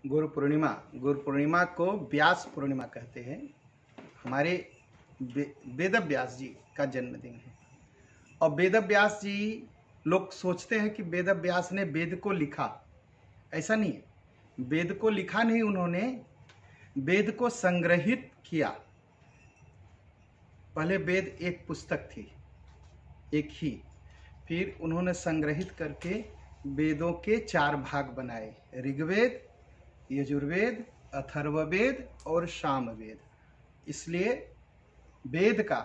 गुरु पूर्णिमा को व्यास पूर्णिमा कहते हैं। हमारे वेद व्यास जी का जन्मदिन है। और वेद व्यास जी, लोग सोचते हैं कि वेद व्यास ने वेद को लिखा। ऐसा नहीं है, वेद को लिखा नहीं, उन्होंने वेद को संग्रहित किया। पहले वेद एक पुस्तक थी, एक ही, फिर उन्होंने संग्रहित करके वेदों के 4 भाग बनाए: ऋग्वेद, यजुर्वेद, अथर्ववेद और सामवेद। इसलिए वेद का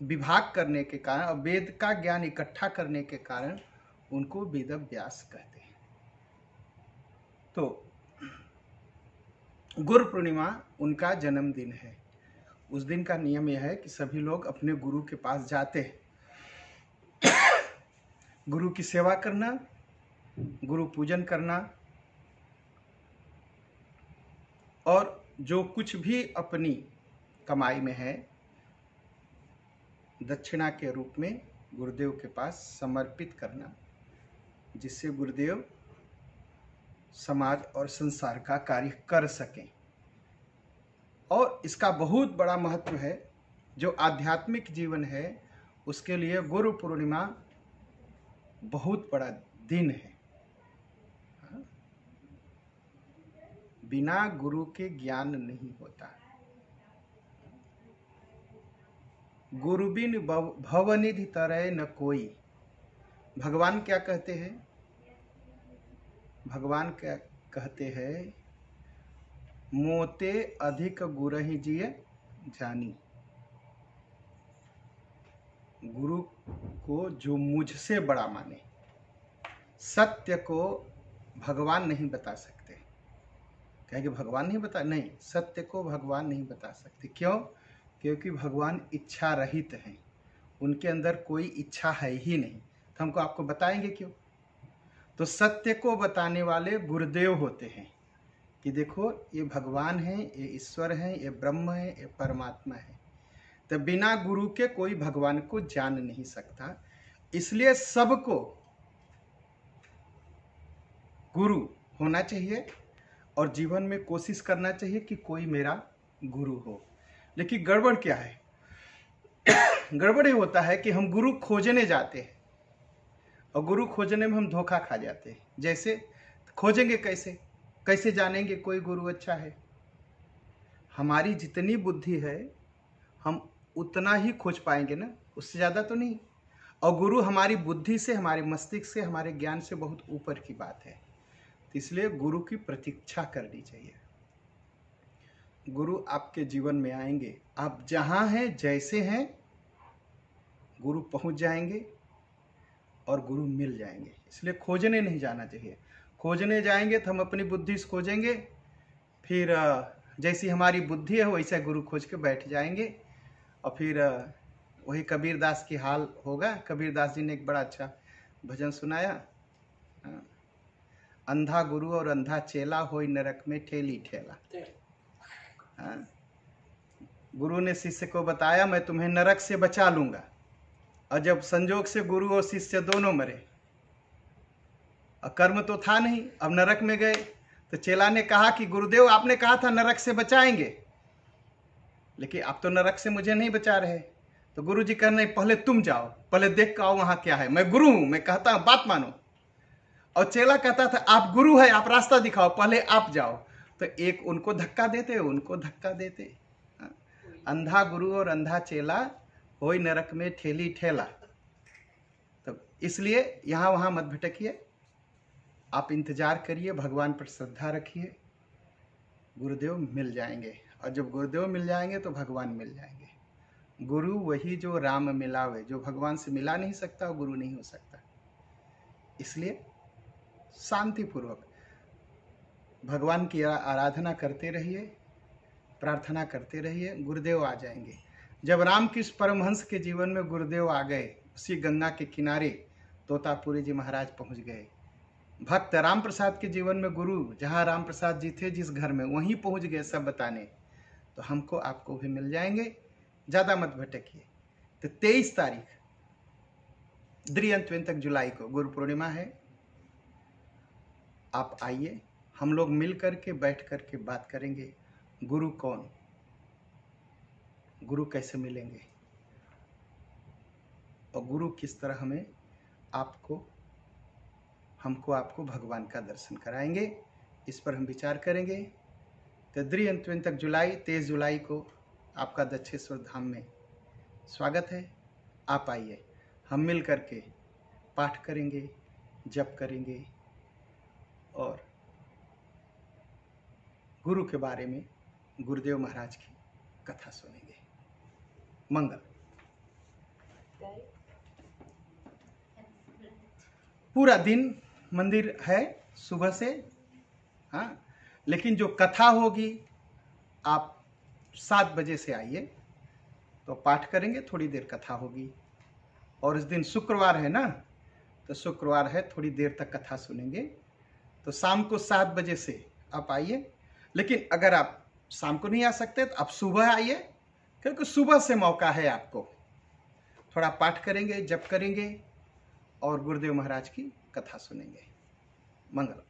विभाग करने के कारण और वेद का ज्ञान इकट्ठा करने के कारण उनको वेद व्यास कहते हैं। तो गुरु पूर्णिमा उनका जन्मदिन है। उस दिन का नियम यह है कि सभी लोग अपने गुरु के पास जाते हैं, गुरु की सेवा करना, गुरु पूजन करना, और जो कुछ भी अपनी कमाई में है दक्षिणा के रूप में गुरुदेव के पास समर्पित करना, जिससे गुरुदेव समाज और संसार का कार्य कर सकें। और इसका बहुत बड़ा महत्व है। जो आध्यात्मिक जीवन है उसके लिए गुरु पूर्णिमा बहुत बड़ा दिन है। बिना गुरु के ज्ञान नहीं होता। गुरु बिन भवनिधि तरय न कोई। भगवान क्या कहते हैं? भगवान क्या कहते हैं? मोते अधिक गुरहि जिय जानी। गुरु को जो मुझसे बड़ा माने। सत्य को भगवान नहीं बता सकते। कहेंगे भगवान नहीं बता, नहीं, सत्य को भगवान नहीं बता सकते। क्यों? क्योंकि भगवान इच्छा रहित हैं, उनके अंदर कोई इच्छा है ही नहीं। तो हमको आपको बताएंगे क्यों? तो सत्य को बताने वाले गुरुदेव होते हैं कि देखो ये भगवान है, ये ईश्वर है, ये ब्रह्म है, ये परमात्मा है। तो बिना गुरु के कोई भगवान को जान नहीं सकता। इसलिए सबको गुरु होना चाहिए और जीवन में कोशिश करना चाहिए कि कोई मेरा गुरु हो। लेकिन गड़बड़ क्या है? गड़बड़ ये होता है कि हम गुरु खोजने जाते हैं और गुरु खोजने में हम धोखा खा जाते हैं। जैसे खोजेंगे कैसे? कैसे जानेंगे कोई गुरु अच्छा है? हमारी जितनी बुद्धि है हम उतना ही खोज पाएंगे ना, उससे ज़्यादा तो नहीं। और गुरु हमारी बुद्धि से, हमारे मस्तिष्क से, हमारे ज्ञान से बहुत ऊपर की बात है। तो इसलिए गुरु की प्रतीक्षा करनी चाहिए। गुरु आपके जीवन में आएंगे, आप जहाँ हैं, जैसे हैं, गुरु पहुँच जाएंगे और गुरु मिल जाएंगे। इसलिए खोजने नहीं जाना चाहिए। खोजने जाएंगे तो हम अपनी बुद्धि से खोजेंगे, फिर जैसी हमारी बुद्धि है वैसा गुरु खोज के बैठ जाएंगे और फिर वही कबीरदास की हाल होगा। कबीरदास जी ने एक बड़ा अच्छा भजन सुनाया, अंधा गुरु और अंधा चेला होई नरक में ठेली ठेला। गुरु ने शिष्य को बताया मैं तुम्हें नरक से बचा लूंगा, और जब संजोग से गुरु और शिष्य दोनों मरे और कर्म तो था नहीं, अब नरक में गए, तो चेला ने कहा कि गुरुदेव आपने कहा था नरक से बचाएंगे, लेकिन आप तो नरक से मुझे नहीं बचा रहे। तो गुरु जी कह नहीं, पहले तुम जाओ, पहले देख के आओ वहां क्या है। मैं गुरु हूं, मैं कहता हूं बात मानो। और चेला कहता था आप गुरु है, आप रास्ता दिखाओ, पहले आप जाओ। तो एक उनको धक्का देते, उनको धक्का देते। अंधा गुरु और अंधा चेला होई नरक में ठेली ठेला। तो इसलिए यहां वहां मत भटकिए, आप इंतजार करिए, भगवान पर श्रद्धा रखिए, गुरुदेव मिल जाएंगे। और जब गुरुदेव मिल जाएंगे तो भगवान मिल जाएंगे। गुरु वही जो राम मिलावे। जो भगवान से मिला नहीं सकता वो गुरु नहीं हो सकता। इसलिए शांतिपूर्वक भगवान की आराधना करते रहिए, प्रार्थना करते रहिए, गुरुदेव आ जाएंगे। जब रामकृष्ण परमहंस के जीवन में गुरुदेव आ गए, उसी गंगा के किनारे तोतापुरी जी महाराज पहुंच गए। भक्त राम प्रसाद के जीवन में गुरु जहाँ राम प्रसाद जी थे जिस घर में, वहीं पहुंच गए सब बताने। तो हमको आपको भी मिल जाएंगे, ज़्यादा मत भटकिए। तो 23 तारीख द्विअंतक जुलाई को गुरु पूर्णिमा है। आप आइए, हम लोग मिल कर के बैठ कर के बात करेंगे, गुरु कौन, गुरु कैसे मिलेंगे और गुरु किस तरह हमें आपको भगवान का दर्शन कराएंगे, इस पर हम विचार करेंगे। तो 23 जुलाई को आपका दक्षेश्वर धाम में स्वागत है। आप आइए, हम मिल कर के पाठ करेंगे, जप करेंगे और गुरु के बारे में, गुरुदेव महाराज की कथा सुनेंगे। मंगल। पूरा दिन मंदिर है सुबह से, हाँ, लेकिन जो कथा होगी आप 7 बजे से आइए, तो पाठ करेंगे, थोड़ी देर कथा होगी। और इस दिन शुक्रवार है ना, तो शुक्रवार है, थोड़ी देर तक कथा सुनेंगे। तो शाम को 7 बजे से आप आइए, लेकिन अगर आप शाम को नहीं आ सकते तो आप सुबह आइए, क्योंकि सुबह से मौका है आपको। थोड़ा पाठ करेंगे, जप करेंगे और गुरुदेव महाराज की कथा सुनेंगे। मंगल।